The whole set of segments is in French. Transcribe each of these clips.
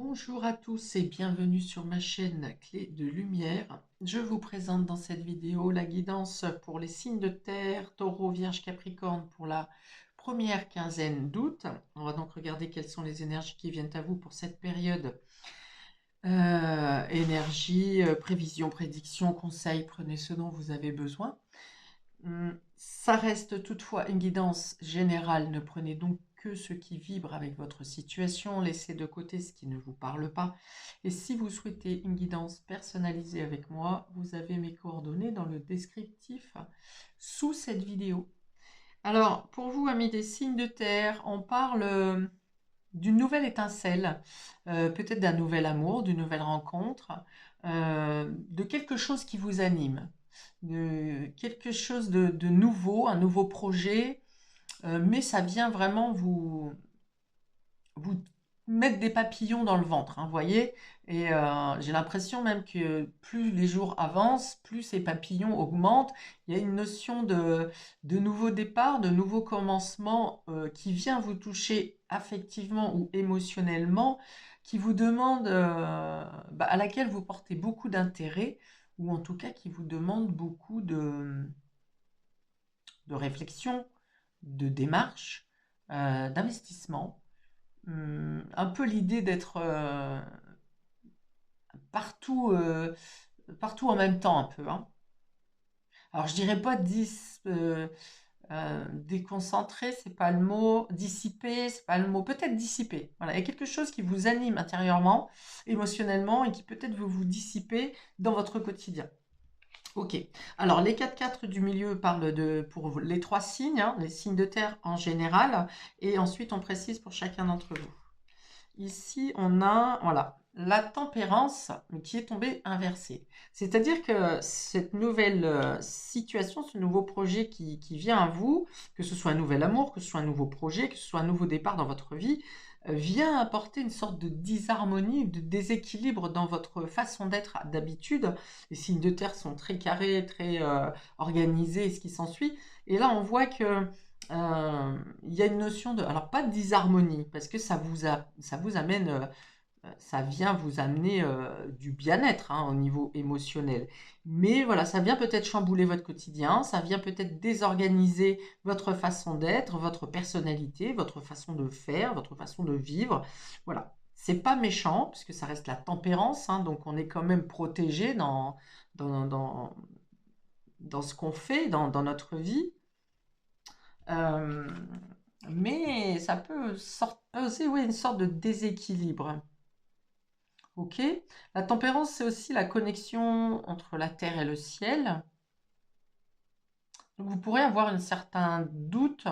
Bonjour à tous et bienvenue sur ma chaîne Clé de Lumière. Je vous présente dans cette vidéo la guidance pour les signes de terre, Taureau, Vierge, Capricorne pour la première quinzaine d'août. On va donc regarder quelles sont les énergies qui viennent à vous pour cette période. Énergie, prévision, prédiction, conseil, prenez ce dont vous avez besoin. Ça reste toutefois une guidance générale, ne prenez donc que ce qui vibre avec votre situation, laissez de côté ce qui ne vous parle pas. Et si vous souhaitez une guidance personnalisée avec moi, vous avez mes coordonnées dans le descriptif sous cette vidéo. Alors, pour vous, amis des signes de terre, on parle d'une nouvelle étincelle, peut-être d'un nouvel amour, d'une nouvelle rencontre, de quelque chose qui vous anime, de quelque chose de nouveau, un nouveau projet, mais ça vient vraiment vous mettre des papillons dans le ventre, hein, vous voyez. Et j'ai l'impression même que plus les jours avancent, plus ces papillons augmentent. Il y a une notion de nouveau départ, de nouveau commencement qui vient vous toucher affectivement ou émotionnellement, qui vous demande, à laquelle vous portez beaucoup d'intérêt, ou en tout cas qui vous demande beaucoup de réflexion, de démarche, d'investissement. Un peu l'idée d'être partout, partout en même temps, un peu, hein. Alors, je dirais pas déconcentré, c'est pas le mot, dissipé, c'est pas le mot, peut-être dissipé. Voilà, il y a quelque chose qui vous anime intérieurement, émotionnellement, et qui peut-être veut vous dissiper dans votre quotidien. Ok, alors les 4 du milieu parlent pour les 3 signes, hein, les signes de terre en général, et ensuite on précise pour chacun d'entre vous. Ici, on a voilà, la tempérance qui est tombée inversée. C'est-à-dire que cette nouvelle situation, ce nouveau projet qui vient à vous, que ce soit un nouvel amour, que ce soit un nouveau projet, que ce soit un nouveau départ dans votre vie, vient apporter une sorte de disharmonie, de déséquilibre dans votre façon d'être d'habitude. Les signes de terre sont très carrés, très organisés, et ce qui s'ensuit. Et là, on voit que il y a une notion de, alors pas de disharmonie, parce que ça vous amène, ça vient vous amener du bien-être, hein, au niveau émotionnel. Mais voilà, ça vient peut-être chambouler votre quotidien, ça vient peut-être désorganiser votre façon d'être, votre personnalité, votre façon de faire, votre façon de vivre. Voilà. C'est pas méchant, puisque ça reste la tempérance, hein, donc on est quand même protégé dans, dans, dans ce qu'on fait, dans notre vie. Euh, mais ça peut causer, oui, une sorte de déséquilibre. Ok? La tempérance, c'est aussi la connexion entre la terre et le ciel. Donc vous pourrez avoir certains doutes,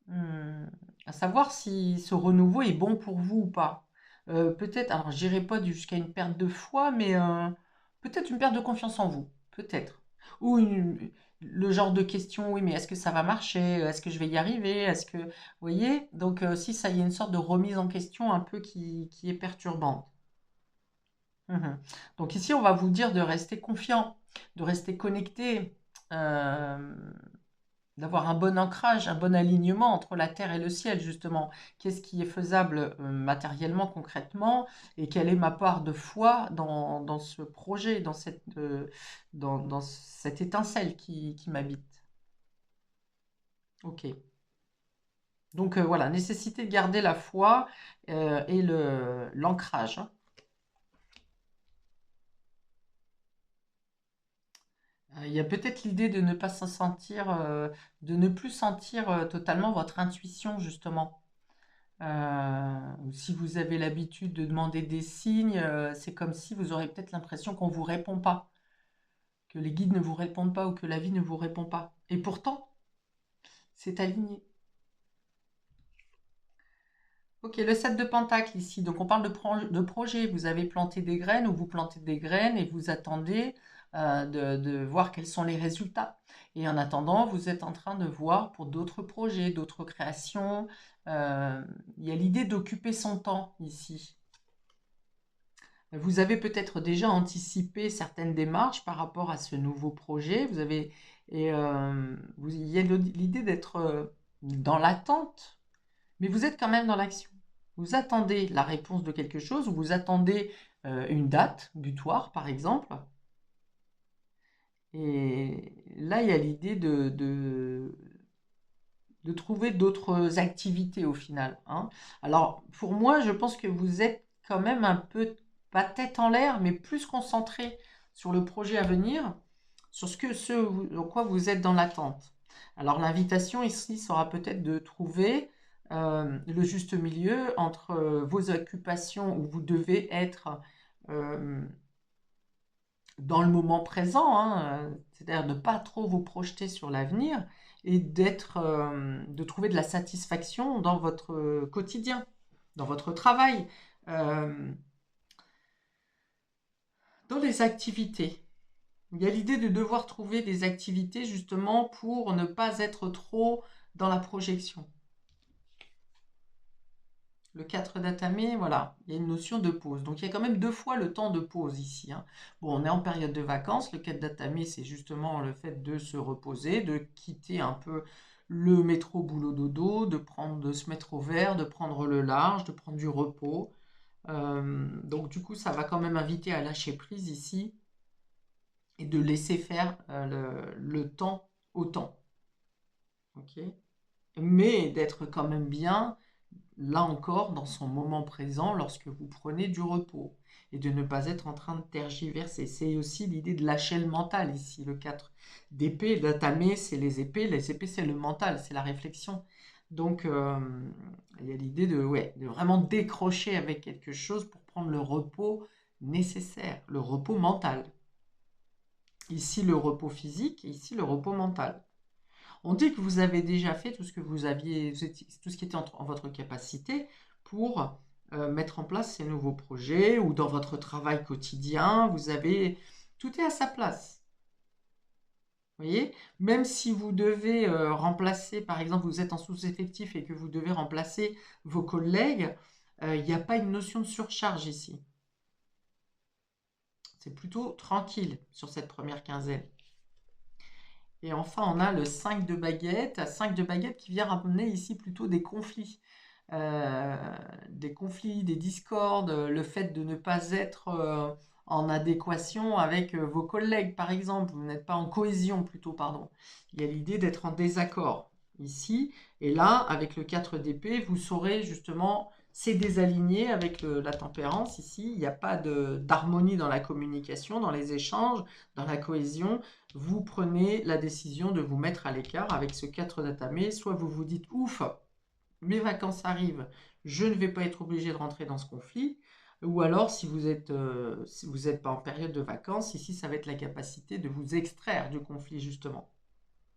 hum, à savoir si ce renouveau est bon pour vous ou pas. Peut-être, alors je n'irai pas jusqu'à une perte de foi, mais peut-être une perte de confiance en vous, peut-être. Ou le genre de question, oui, mais est-ce que ça va marcher? Est-ce que je vais y arriver? Est-ce que, vous voyez? Donc si ça y est une sorte de remise en question un peu qui est perturbante. Mhm. Donc ici, on va vous dire de rester confiant, de rester connecté, euh, d'avoir un bon ancrage, un bon alignement entre la terre et le ciel, justement. Qu'est-ce qui est faisable matériellement, concrètement, et quelle est ma part de foi dans ce projet, dans cette étincelle qui m'habite. Ok. Donc voilà, nécessité de garder la foi et l'ancrage, hein. Il y a peut-être l'idée de ne pas s'en sentir, de ne plus sentir totalement votre intuition, justement. Si vous avez l'habitude de demander des signes, c'est comme si vous aurez peut-être l'impression qu'on ne vous répond pas, que les guides ne vous répondent pas ou que la vie ne vous répond pas. Et pourtant, c'est aligné. Ok, le 7 de Pentacle ici. Donc on parle de projet. Vous avez planté des graines ou vous plantez des graines et vous attendez de voir quels sont les résultats. Et en attendant, vous êtes en train de voir pour d'autres projets, d'autres créations. Il y a l'idée d'occuper son temps ici. Vous avez peut-être déjà anticipé certaines démarches par rapport à ce nouveau projet. Il y a l'idée d'être dans l'attente, mais vous êtes quand même dans l'action. Vous attendez la réponse de quelque chose, ou vous attendez une date butoir, par exemple. Et là, il y a l'idée de trouver d'autres activités au final, hein. Alors, pour moi, je pense que vous êtes quand même un peu, pas tête en l'air, mais plus concentré sur le projet à venir, sur en quoi vous êtes dans l'attente. Alors, l'invitation ici sera peut-être de trouver le juste milieu entre vos occupations où vous devez être euh, dans le moment présent, hein, c'est-à-dire de ne pas trop vous projeter sur l'avenir et de trouver de la satisfaction dans votre quotidien, dans votre travail, euh, dans les activités. Il y a l'idée de devoir trouver des activités justement pour ne pas être trop dans la projection. Le 4 d'Atamé, voilà, il y a une notion de pause. Donc il y a quand même 2 fois le temps de pause ici, hein. Bon, on est en période de vacances. Le 4 d'Atamé, c'est justement le fait de se reposer, de quitter un peu le métro boulot dodo, de se mettre au vert, de prendre le large, de prendre du repos. Donc du coup, ça va quand même inviter à lâcher prise ici et de laisser faire le temps au temps. Ok. Mais d'être quand même bien là encore, dans son moment présent, lorsque vous prenez du repos, et de ne pas être en train de tergiverser. C'est aussi l'idée de lâcher le mental ici, le 4 d'épée. D'atamé, c'est les épées c'est le mental, c'est la réflexion. Donc, il y a l'idée ouais, de vraiment décrocher avec quelque chose pour prendre le repos nécessaire, le repos mental. Ici, le repos physique, et ici, le repos mental. On dit que vous avez déjà fait tout ce que tout ce qui était en votre capacité pour mettre en place ces nouveaux projets ou dans votre travail quotidien, tout est à sa place. Vous voyez, même si vous devez remplacer, par exemple, vous êtes en sous-effectif et que vous devez remplacer vos collègues, il n'y a pas une notion de surcharge ici. C'est plutôt tranquille sur cette première quinzaine. Et enfin, on a le 5 de baguette, 5 de baguette qui vient ramener ici plutôt des conflits. Des conflits, des discordes, le fait de ne pas être en adéquation avec vos collègues, par exemple. Vous n'êtes pas en cohésion, plutôt, pardon. Il y a l'idée d'être en désaccord ici. Et là, avec le 4 d'épée, vous saurez justement, c'est désaligné avec la tempérance ici. Il n'y a pas d'harmonie dans la communication, dans les échanges, dans la cohésion. Vous prenez la décision de vous mettre à l'écart avec ce 4 d'atamé. Soit vous vous dites, ouf, mes vacances arrivent, je ne vais pas être obligé de rentrer dans ce conflit. Ou alors, si vous êtes pas en période de vacances, ici, ça va être la capacité de vous extraire du conflit, justement.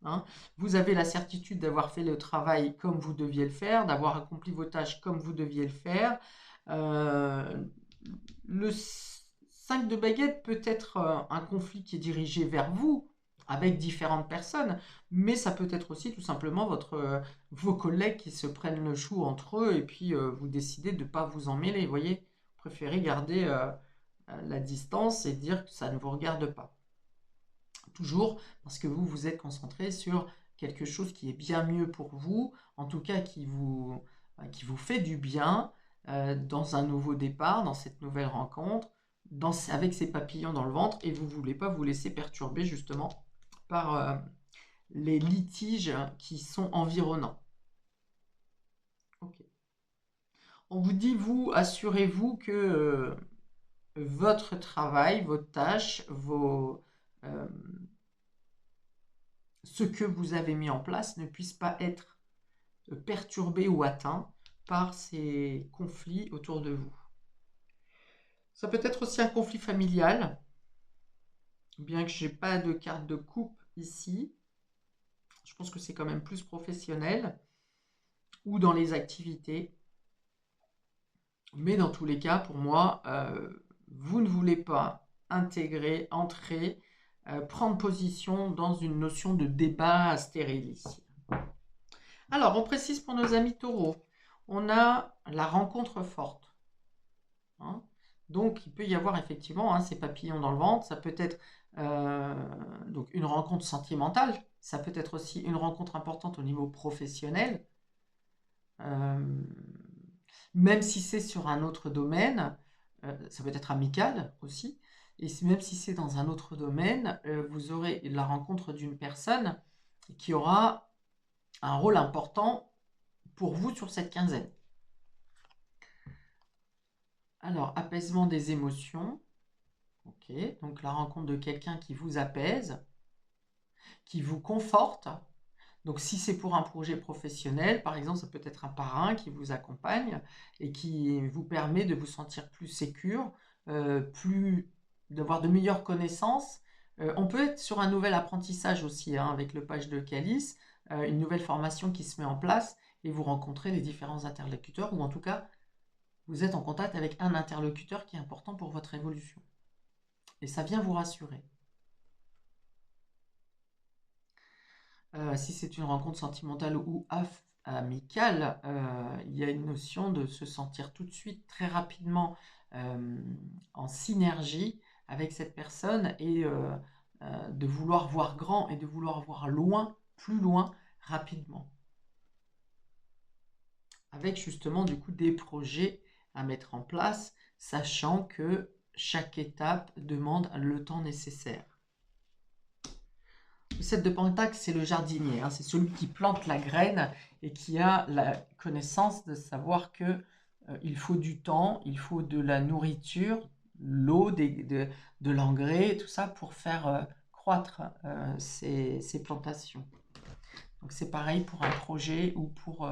Hein. Vous avez la certitude d'avoir fait le travail comme vous deviez le faire, d'avoir accompli vos tâches comme vous deviez le faire. Le 5 de baguette peut être un conflit qui est dirigé vers vous, avec différentes personnes, mais ça peut être aussi tout simplement vos collègues qui se prennent le chou entre eux et puis vous décidez de ne pas vous en mêler, vous voyez, vous préférez garder la distance et dire que ça ne vous regarde pas. Toujours parce que vous êtes concentré sur quelque chose qui est bien mieux pour vous, en tout cas qui vous fait du bien dans un nouveau départ, dans cette nouvelle rencontre, avec ces papillons dans le ventre, et vous ne voulez pas vous laisser perturber justement par les litiges qui sont environnants. Ok. On vous dit, vous, assurez-vous que votre travail, vos tâches, ce que vous avez mis en place ne puisse pas être perturbé ou atteint par ces conflits autour de vous. Ça peut être aussi un conflit familial, bien que je n'ai pas de carte de coupe ici. Je pense que c'est quand même plus professionnel ou dans les activités. Mais dans tous les cas, pour moi, vous ne voulez pas intégrer, entrer, prendre position dans une notion de débat stérile ici. Alors, on précise pour nos amis taureaux, on a la rencontre forte. Hein. Donc, il peut y avoir effectivement ces papillons dans le ventre. Ça peut être donc une rencontre sentimentale. Ça peut être aussi une rencontre importante au niveau professionnel. même si c'est sur un autre domaine, ça peut être amical aussi, et même si c'est dans un autre domaine, vous aurez la rencontre d'une personne qui aura un rôle important pour vous sur cette quinzaine. Alors, apaisement des émotions. Ok, donc la rencontre de quelqu'un qui vous apaise, qui vous conforte. Donc, si c'est pour un projet professionnel, par exemple, ça peut être un parrain qui vous accompagne et qui vous permet de vous sentir plus sécure, d'avoir de meilleures connaissances. On peut être sur un nouvel apprentissage aussi, hein, avec le page de Calice, une nouvelle formation qui se met en place et vous rencontrez les différents interlocuteurs, ou en tout cas, vous êtes en contact avec un interlocuteur qui est important pour votre évolution. Et ça vient vous rassurer. Si c'est une rencontre sentimentale ou amicale, il y a une notion de se sentir tout de suite, très rapidement, en synergie avec cette personne et de vouloir voir grand et de vouloir voir loin, plus loin, rapidement. Avec justement du coup des projets à mettre en place, sachant que chaque étape demande le temps nécessaire. Le 7 de Pentacle, c'est le jardinier, hein, c'est celui qui plante la graine et qui a la connaissance de savoir que il faut du temps, il faut de la nourriture, l'eau, de l'engrais, tout ça pour faire croître ces plantations. Donc c'est pareil pour un projet ou pour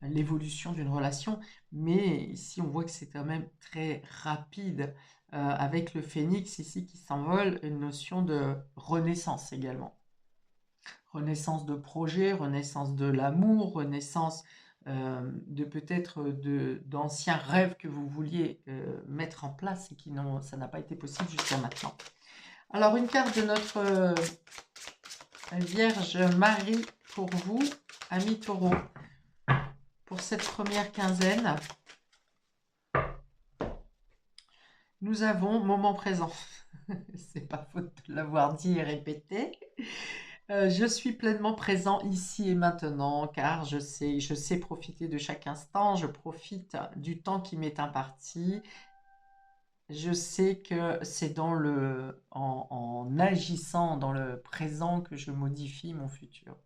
l'évolution d'une relation, mais ici on voit que c'est quand même très rapide avec le phénix ici qui s'envole, une notion de renaissance également. Renaissance de projet, renaissance de l'amour, renaissance de peut-être d'anciens rêves que vous vouliez mettre en place et qui ça n'a pas été possible jusqu'à maintenant. Alors une carte de notre Vierge Marie pour vous, amis taureaux, pour cette première quinzaine. Nous avons moment présent. C'est pas faute de l'avoir dit et répété. Je suis pleinement présent ici et maintenant car je sais profiter de chaque instant, je profite du temps qui m'est imparti. Je sais que c'est en agissant dans le présent que je modifie mon futur.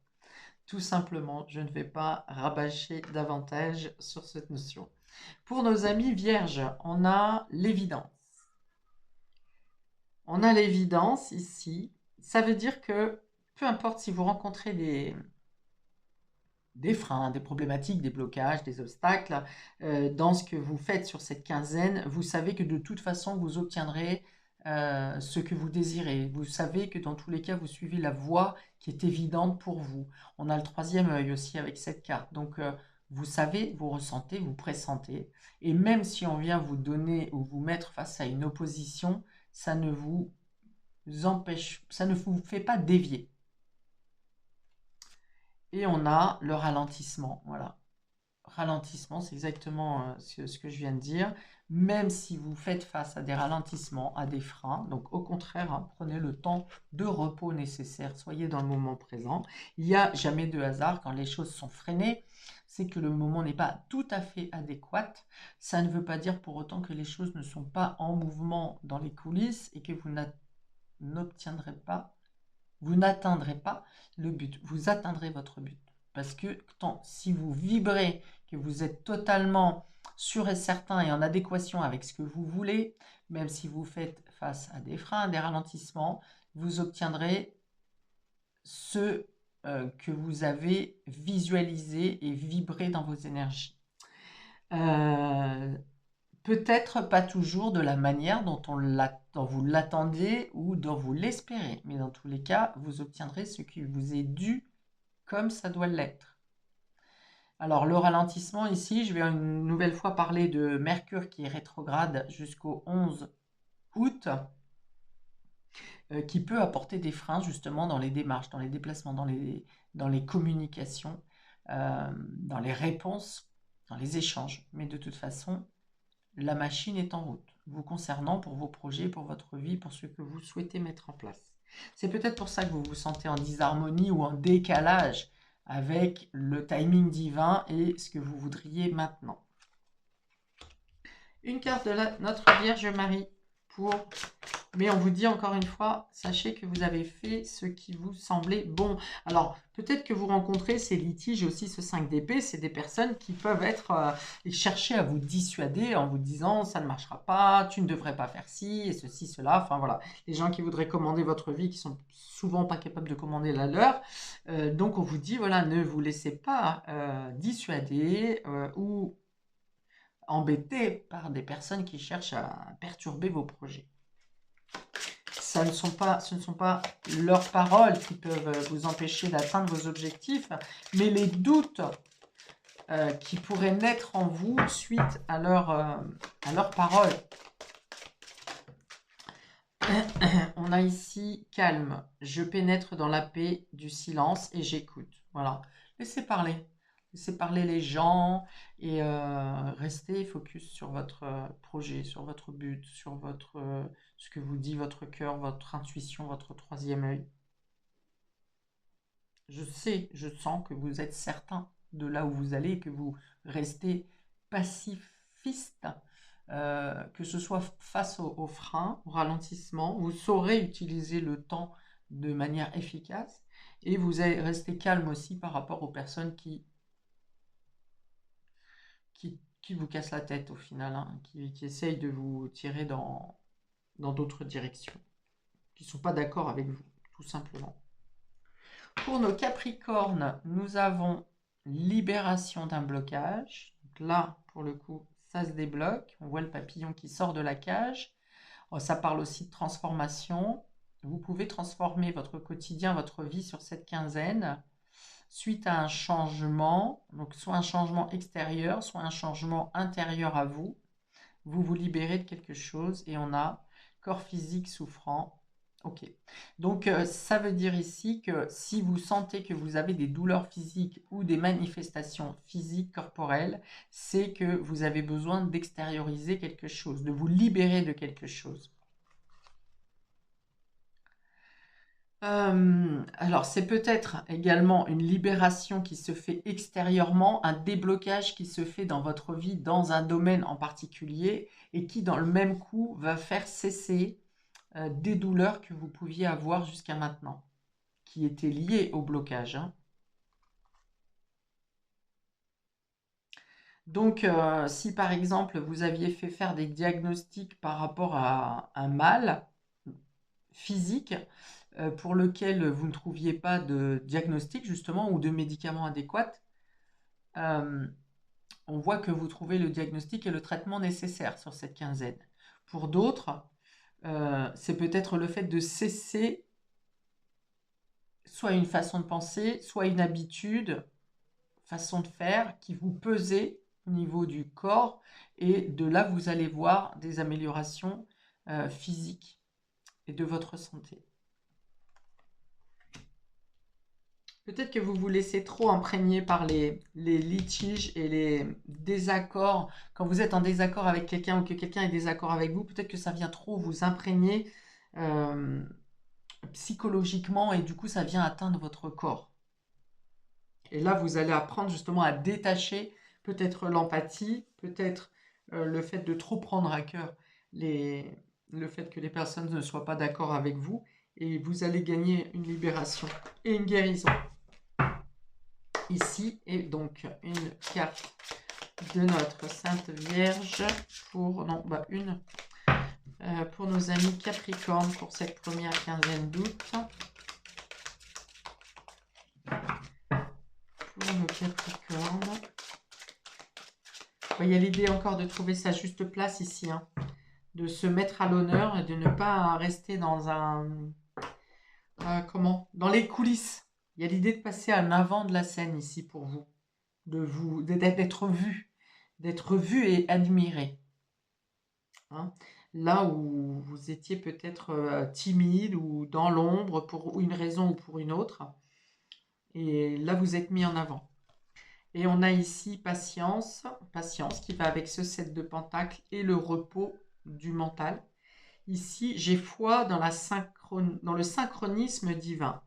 Tout simplement, je ne vais pas rabâcher davantage sur cette notion. Pour nos amis vierges, on a l'évidence. On a l'évidence ici. Ça veut dire que peu importe si vous rencontrez des freins, des problématiques, des blocages, des obstacles dans ce que vous faites sur cette quinzaine, vous savez que de toute façon, vous obtiendrez ce que vous désirez. Vous savez que dans tous les cas, vous suivez la voie qui est évidente pour vous. On a le troisième œil aussi avec cette carte. Donc, vous savez, vous ressentez, vous pressentez. Et même si on vient vous donner ou vous mettre face à une opposition, ça ne vous empêche, ça ne vous fait pas dévier. Et on a le ralentissement, voilà. Ralentissement, c'est exactement ce que je viens de dire. Même si vous faites face à des ralentissements, à des freins, donc au contraire, hein, prenez le temps de repos nécessaire, soyez dans le moment présent. Il n'y a jamais de hasard quand les choses sont freinées, c'est que le moment n'est pas tout à fait adéquat. Ça ne veut pas dire pour autant que les choses ne sont pas en mouvement dans les coulisses et que vous n'atteindrez pas le but, vous atteindrez votre but. Parce que si vous vibrez, que vous êtes totalement sûr et certain et en adéquation avec ce que vous voulez, même si vous faites face à des freins, des ralentissements, vous obtiendrez ce que vous avez visualisé et vibré dans vos énergies. Peut-être pas toujours de la manière dont vous l'attendez ou dont vous l'espérez, mais dans tous les cas, vous obtiendrez ce qui vous est dû comme ça doit l'être. Alors, le ralentissement ici, je vais une nouvelle fois parler de Mercure qui est rétrograde jusqu'au 11 août, qui peut apporter des freins justement dans les démarches, dans les déplacements, dans les communications, dans les réponses, dans les échanges. Mais de toute façon, la machine est en route, vous concernant pour vos projets, pour votre vie, pour ce que vous souhaitez mettre en place. C'est peut-être pour ça que vous vous sentez en disharmonie ou en décalage avec le timing divin et ce que vous voudriez maintenant. Une carte de notre Vierge Marie pour... Mais on vous dit encore une fois, sachez que vous avez fait ce qui vous semblait bon. Alors, peut-être que vous rencontrez ces litiges aussi, ce 5 d'épée, c'est des personnes qui peuvent être et chercher à vous dissuader en vous disant ça ne marchera pas, tu ne devrais pas faire ci et ceci, cela. Enfin voilà, les gens qui voudraient commander votre vie, qui sont souvent pas capables de commander la leur. Donc on vous dit voilà, ne vous laissez pas dissuader ou embêter par des personnes qui cherchent à perturber vos projets. Ce ne sont pas leurs paroles qui peuvent vous empêcher d'atteindre vos objectifs, mais les doutes qui pourraient naître en vous suite à leurs paroles. On a ici calme, je pénètre dans la paix du silence et j'écoute. Voilà, laissez parler les gens et restez focus sur votre projet, sur votre but, sur ce que vous dit votre cœur, votre intuition, votre troisième œil. Je sens que vous êtes certain de là où vous allez et que vous restez pacifiste, que ce soit face au frein, au ralentissement, vous saurez utiliser le temps de manière efficace et vous allez rester calme aussi par rapport aux personnes qui vous cassent la tête au final, hein, qui essayent de vous tirer dans d'autres directions, qui ne sont pas d'accord avec vous, tout simplement. Pour nos Capricornes, nous avons libération d'un blocage. Donc là, pour le coup, ça se débloque. On voit le papillon qui sort de la cage. Ça parle aussi de transformation. Vous pouvez transformer votre quotidien, votre vie sur cette quinzaine suite à un changement, donc soit un changement extérieur, soit un changement intérieur à vous. Vous vous libérez de quelque chose et on a corps physique souffrant. Ok. Donc, ça veut dire ici que si vous sentez que vous avez des douleurs physiques ou des manifestations physiques corporelles, c'est que vous avez besoin d'extérioriser quelque chose, de vous libérer de quelque chose. Alors, c'est peut-être également une libération qui se fait extérieurement, un déblocage qui se fait dans votre vie, dans un domaine en particulier, et qui, dans le même coup, va faire cesser des douleurs que vous pouviez avoir jusqu'à maintenant, qui étaient liées au blocage, hein. Donc, si par exemple, vous aviez fait faire des diagnostics par rapport à un mal physique, pour lequel vous ne trouviez pas de diagnostic justement ou de médicaments adéquats, on voit que vous trouvez le diagnostic et le traitement nécessaire sur cette quinzaine. Pour d'autres, c'est peut-être le fait de cesser soit une façon de penser, soit une habitude, façon de faire qui vous pesait au niveau du corps et de là vous allez voir des améliorations physiques et de votre santé. Peut-être que vous vous laissez trop imprégner par les litiges et les désaccords. Quand vous êtes en désaccord avec quelqu'un ou que quelqu'un est désaccord avec vous, peut-être que ça vient trop vous imprégner psychologiquement et du coup ça vient atteindre votre corps. Et là, vous allez apprendre justement à détacher peut-être l'empathie, peut-être le fait de trop prendre à cœur le fait que les personnes ne soient pas d'accord avec vous. Et vous allez gagner une libération et une guérison. Ici est donc une carte de notre Sainte Vierge pour, non, bah une, pour nos amis Capricorne pour cette première quinzaine d'août. Pour nos Capricornes. Il y a l'idée encore de trouver sa juste place ici, hein, de se mettre à l'honneur et de ne pas rester dans dans les coulisses. Il y a l'idée de passer en avant de la scène ici pour vous, d'être vu et admiré. Hein. Là où vous étiez peut-être timide ou dans l'ombre pour une raison ou pour une autre, et là vous êtes mis en avant. Et on a ici patience qui va avec ce 7 de pentacles et le repos du mental. Ici, j'ai foi dans le synchronisme divin.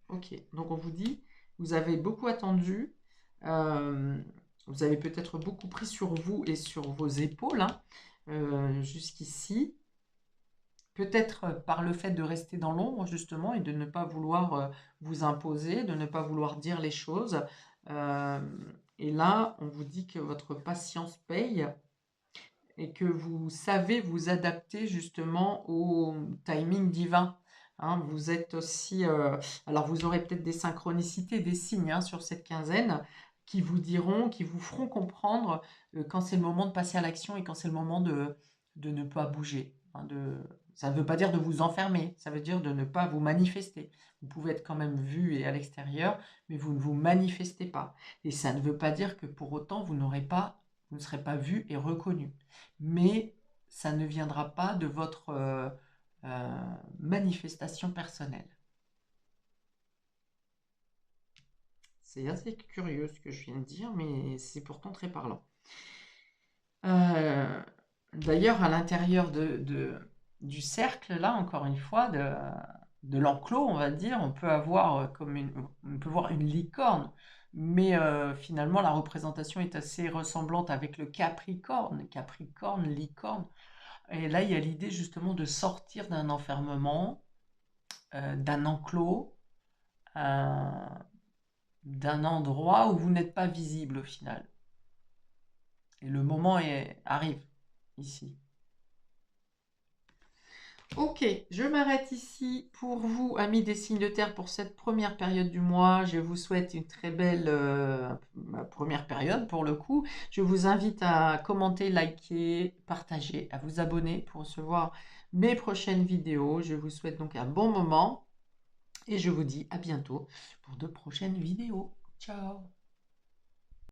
Ok, donc on vous dit, vous avez beaucoup attendu, vous avez peut-être beaucoup pris sur vous et sur vos épaules, hein, jusqu'ici. Peut-être par le fait de rester dans l'ombre, justement, et de ne pas vouloir vous imposer, de ne pas vouloir dire les choses. Et là, on vous dit que votre patience paye et que vous savez vous adapter justement au timing divin. Hein, vous êtes aussi... alors, vous aurez peut-être des synchronicités, des signes hein, sur cette quinzaine qui vous diront, qui vous feront comprendre quand c'est le moment de passer à l'action et quand c'est le moment de ne pas bouger. Hein, ça ne veut pas dire de vous enfermer, ça veut dire de ne pas vous manifester. Vous pouvez être quand même vu et à l'extérieur, mais vous ne vous manifestez pas. Et ça ne veut pas dire que pour autant vous ne serez pas vu et reconnu. Mais ça ne viendra pas de votre manifestation personnelle. C'est assez curieux ce que je viens de dire, mais c'est pourtant très parlant. D'ailleurs, à l'intérieur du cercle, là, encore une fois, de l'enclos, on va dire, on peut avoir on peut voir une licorne, mais finalement, la représentation est assez ressemblante avec le Capricorne, Capricorne, licorne. Et là, il y a l'idée justement de sortir d'un enfermement, d'un enclos, d'un endroit où vous n'êtes pas visible au final. Et le moment arrive ici. Ok, je m'arrête ici pour vous, amis des signes de terre, pour cette première période du mois. Je vous souhaite une très belle première période pour le coup. Je vous invite à commenter, liker, partager, à vous abonner pour recevoir mes prochaines vidéos. Je vous souhaite donc un bon moment et je vous dis à bientôt pour de prochaines vidéos. Ciao!